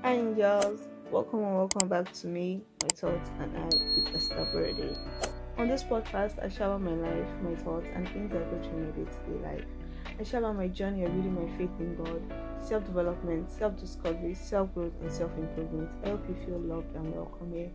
Hi, angels. Welcome and welcome back to me, my thoughts, and I with Esther Brady. On this podcast, I share about my life, my thoughts, and things I go through in my day-to-day life. I share about my journey of building my faith in God, self-development, self-discovery, self-growth, and self-improvement. I hope you feel loved and welcome here.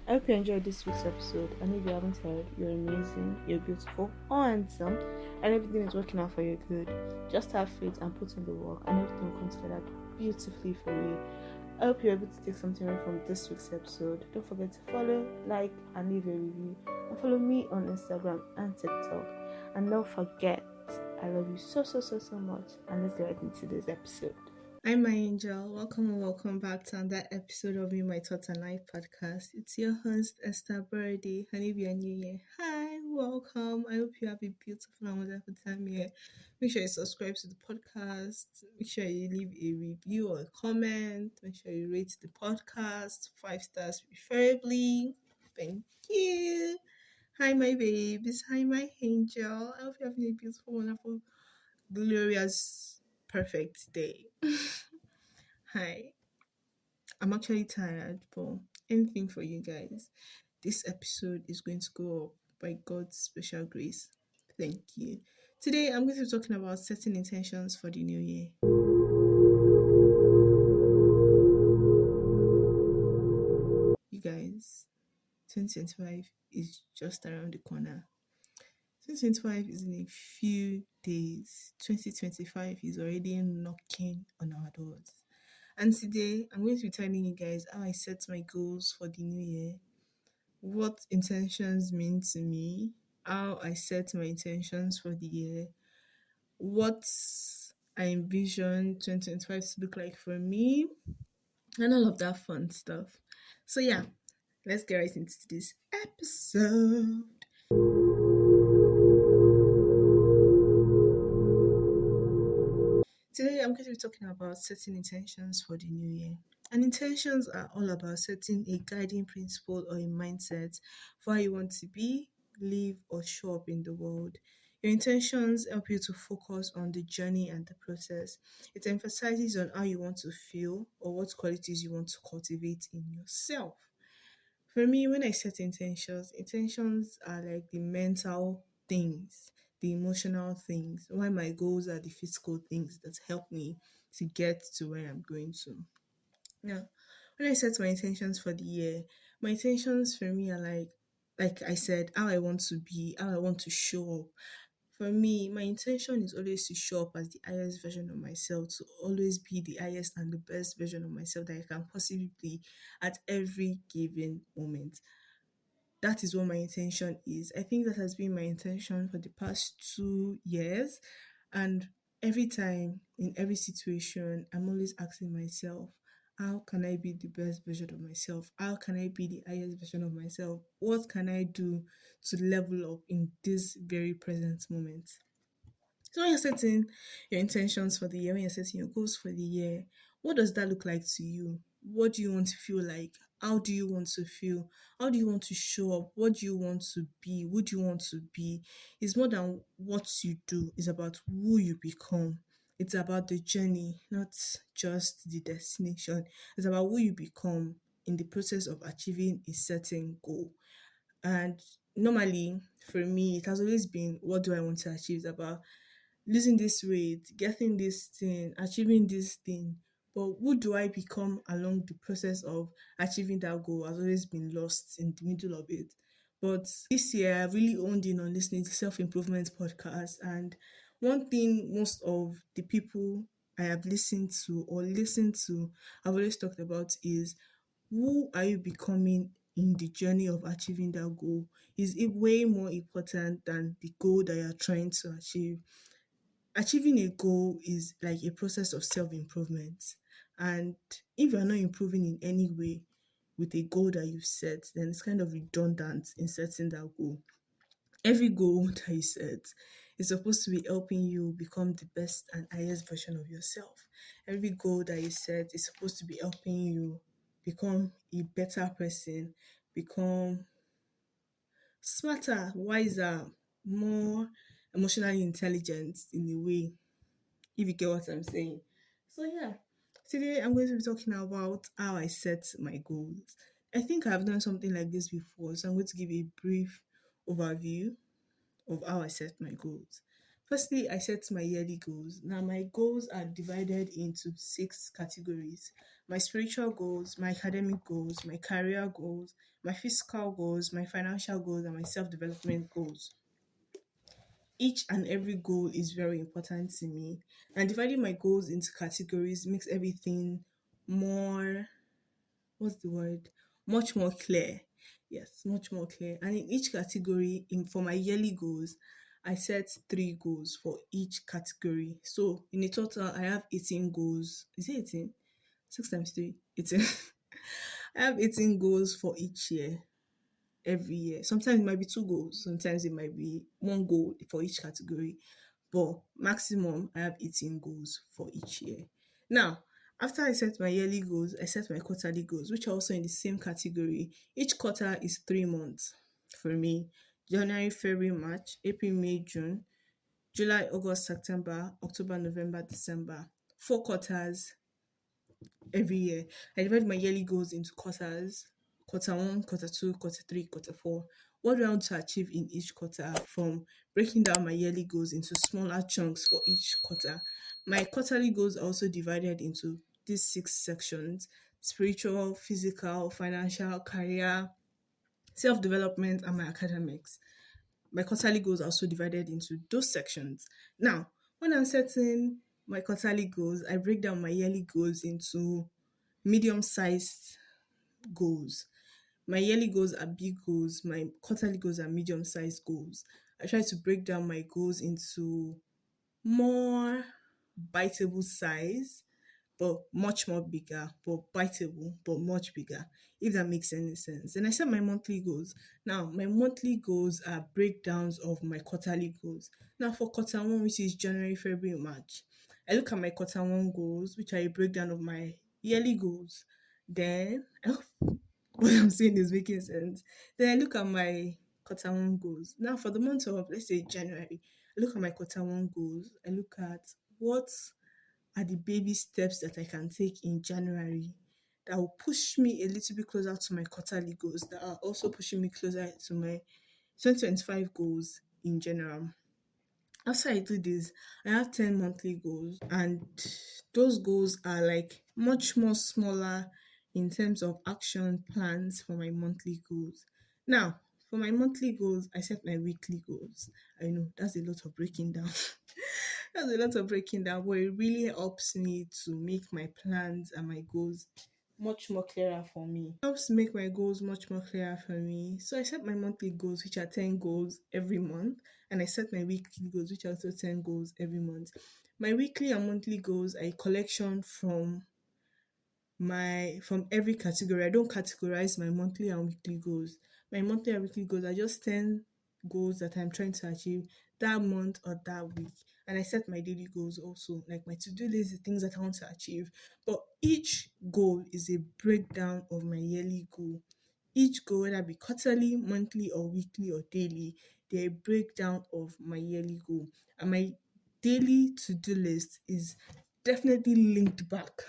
I hope you enjoyed this week's episode. And if you haven't heard, you're amazing, you're beautiful, or handsome, and everything is working out for your good. Just have faith and put in the work, and everything will come together beautifully for you. I hope you're able to take something away from this week's episode. Don't forget to follow, like, and leave a review. And follow me on Instagram and TikTok. And don't forget, I love you so much. And let's get right into this episode. Hi, my angel. Welcome and welcome back to another episode of Me, My Thoughts and Life podcast. It's your host, Esther Birdie. And if you're new here, hi, welcome. I hope you have a beautiful and wonderful time here. Make sure you subscribe to the podcast. Make sure you leave a review or a comment. Make sure you rate the podcast 5 stars preferably. Thank you. Hi, my babies. Hi, my angel. I hope you're having a beautiful, wonderful, glorious, perfect day. Hi, I'm actually tired, but anything for you guys. This episode is going to go up by God's special grace. Thank you. Today, I'm going to be talking about setting intentions for the new year. You guys, 2025 is just around the corner. 2025 is in a few days. 2025 is already knocking on our doors. And today, I'm going to be telling you guys how I set my goals for the new year, what intentions mean to me, how I set my intentions for the year, what I envision 2025 to look like for me, and all of that fun stuff. So, yeah, let's get right into this episode. Today, I'm going to be talking about setting intentions for the new year. And intentions are all about setting a guiding principle or a mindset for how you want to be, live, or show up in the world. Your intentions help you to focus on the journey and the process. It emphasizes on how you want to feel or what qualities you want to cultivate in yourself. For me, when I set intentions, intentions are like the mental things, the emotional things, while my goals are the physical things that help me to get to where I'm going to. Now, when I set my intentions for the year, my intentions for me are like I said, how I want to be, how I want to show up. For me, my intention is always to show up as the highest version of myself, to always be the highest and the best version of myself that I can possibly be at every given moment. That is what my intention is. I think that has been my intention for the past 2 years. And every time, in every situation, I'm always asking myself, how can I be the best version of myself? How can I be the highest version of myself? What can I do to level up in this very present moment? So when you're setting your intentions for the year, when you're setting your goals for the year, what does that look like to you? What do you want to feel like? How do you want to feel? How do you want to show up? What do you want to be? Who do you want to be? It's more than what you do, it's about who you become. It's about the journey, not just the destination. It's about who you become in the process of achieving a certain goal. And normally, for me, it has always been what do I want to achieve? It's about losing this weight, getting this thing, achieving this thing. But who do I become along the process of achieving that goal has always been lost in the middle of it. But this year, I've really honed in on listening to self improvement podcasts. And one thing most of the people I have listened to or listened to have always talked about is who are you becoming in the journey of achieving that goal is it way more important than the goal that you're trying to achieve. Achieving a goal is like a process of self-improvement, and if you're not improving in any way with a goal that you've set, then it's kind of redundant in setting that goal. Every goal that you set is supposed to be helping you become the best and highest version of yourself. Every goal that you set is supposed to be helping you become a better person, become smarter, wiser, more emotionally intelligent in a way, if you get what I'm saying. So yeah. Today, I'm going to be talking about how I set my goals. I think I've done something like this before, so I'm going to give a brief overview of how I set my goals. Firstly, I set my yearly goals. Now, my goals are divided into six categories: my spiritual goals, my academic goals, my career goals, my physical goals, my financial goals, and my self development goals. Each and every goal is very important to me, and dividing my goals into categories makes everything more, what's the word, much more clear. Yes, much more clear. And in each category, for my yearly goals, I set three goals for each category. So in a total, I have 18 goals. Is it 18? 6 times 3, 18. I have 18 goals for each year, every year. Sometimes it might be two goals, sometimes it might be one goal for each category, but maximum I have 18 goals for each year. Now, after I set my yearly goals, I set my quarterly goals, which are also in the same category. Each quarter is 3 months for me: January, February, March, April, May, June, July, August, September, October, November, December. 4 quarters every year. I divide my yearly goals into quarters: quarter one, quarter two, quarter three, quarter four. What do I want to achieve in each quarter? From breaking down my yearly goals into smaller chunks for each quarter. My quarterly goals are also divided into these six sections: spiritual, physical, financial, career, self development, and my academics. My quarterly goals are also divided into those sections. Now, when I'm setting my quarterly goals, I break down my yearly goals into medium sized goals. My yearly goals are big goals, my quarterly goals are medium sized goals. I try to break down my goals into more biteable size, but much more bigger, but biteable, but much bigger, if that makes any sense. And I set my monthly goals. Now, my monthly goals are breakdowns of my quarterly goals. Now, for quarter one, which is January, February, March, I look at my quarter one goals, which are a breakdown of my yearly goals. Then, I hope what I'm saying is making sense. Then I look at my quarter one goals. Now, for the month of, let's say, January, I look at my quarter one goals. I look at what are the baby steps that I can take in January that will push me a little bit closer to my quarterly goals, that are also pushing me closer to my 2025 goals in general. After I do this, I have 10 monthly goals, and those goals are like much more smaller in terms of action plans for my monthly goals. Now, for my monthly goals, I set my weekly goals. I know that's a lot of breaking down. That's a lot of breaking down, but it really helps me to make my plans and my goals much more clearer for me. Helps make my goals much more clearer for me. So I set my monthly goals, which are 10 goals every month, and I set my weekly goals, which are also 10 goals every month. My weekly and monthly goals are a collection from every category. I don't categorize my monthly and weekly goals. My monthly and weekly goals are just 10 goals that I'm trying to achieve that month or that week. And I set my daily goals also, like my to-do list, the things that I want to achieve. But each goal is a breakdown of my yearly goal. Each goal, whether it be quarterly, monthly, or weekly or daily, they're a breakdown of my yearly goal. And my daily to-do list is definitely linked back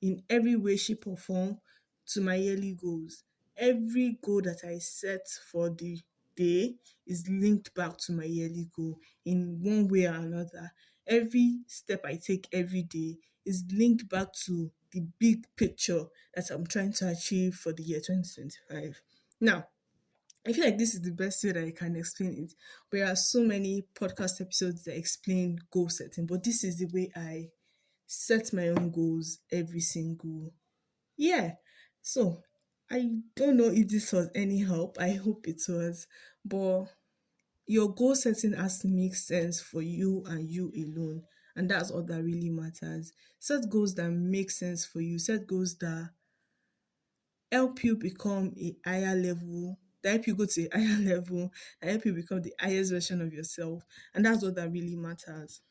in every way, shape, or form to my yearly goals. Every goal that I set for the day is linked back to my yearly goal in one way or another. Every step I take every day is linked back to the big picture that I'm trying to achieve for the year 2025. Now, I feel like this is the best way that I can explain it. There are so many podcast episodes that explain goal setting, but this is the way I set my own goals every single year. So I don't know if this was any help. I hope it was. But your goal setting has to make sense for you and you alone. And that's all that really matters. Set goals that make sense for you. Set goals that help you become a higher level, that help you go to a higher level, that help you become the highest version of yourself. And that's what that really matters,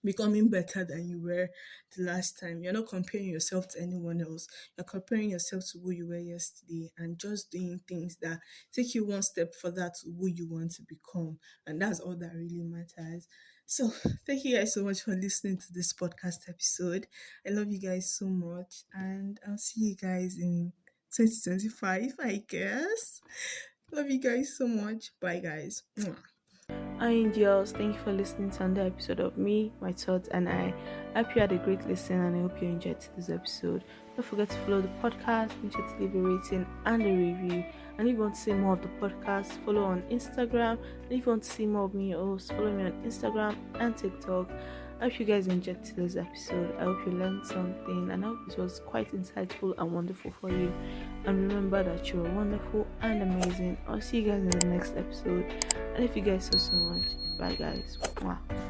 becoming better than you were the last time. You're not comparing yourself to anyone else. You're comparing yourself to who you were yesterday and just doing things that take you one step further to who you want to become. And that's all that really matters. So, thank you guys so much for listening to this podcast episode. I love you guys so much, and I'll see you guys in 2025, I guess. Love you guys so much. Bye, guys. Mwah. Hi, angels. Thank you for listening to another episode of me, my thoughts, and I hope you had a great listen and I hope you enjoyed this episode. Don't forget to follow the podcast, make sure to leave a rating and a review. And if you want to see more of the podcast, follow on Instagram. And if you want to see more of me, also follow me on Instagram and TikTok. I hope you guys enjoyed today's episode. I hope you learned something and I hope it was quite insightful and wonderful for you. And remember that you're wonderful and amazing. I'll see you guys in the next episode. And if you guys so much, bye guys. Mwah.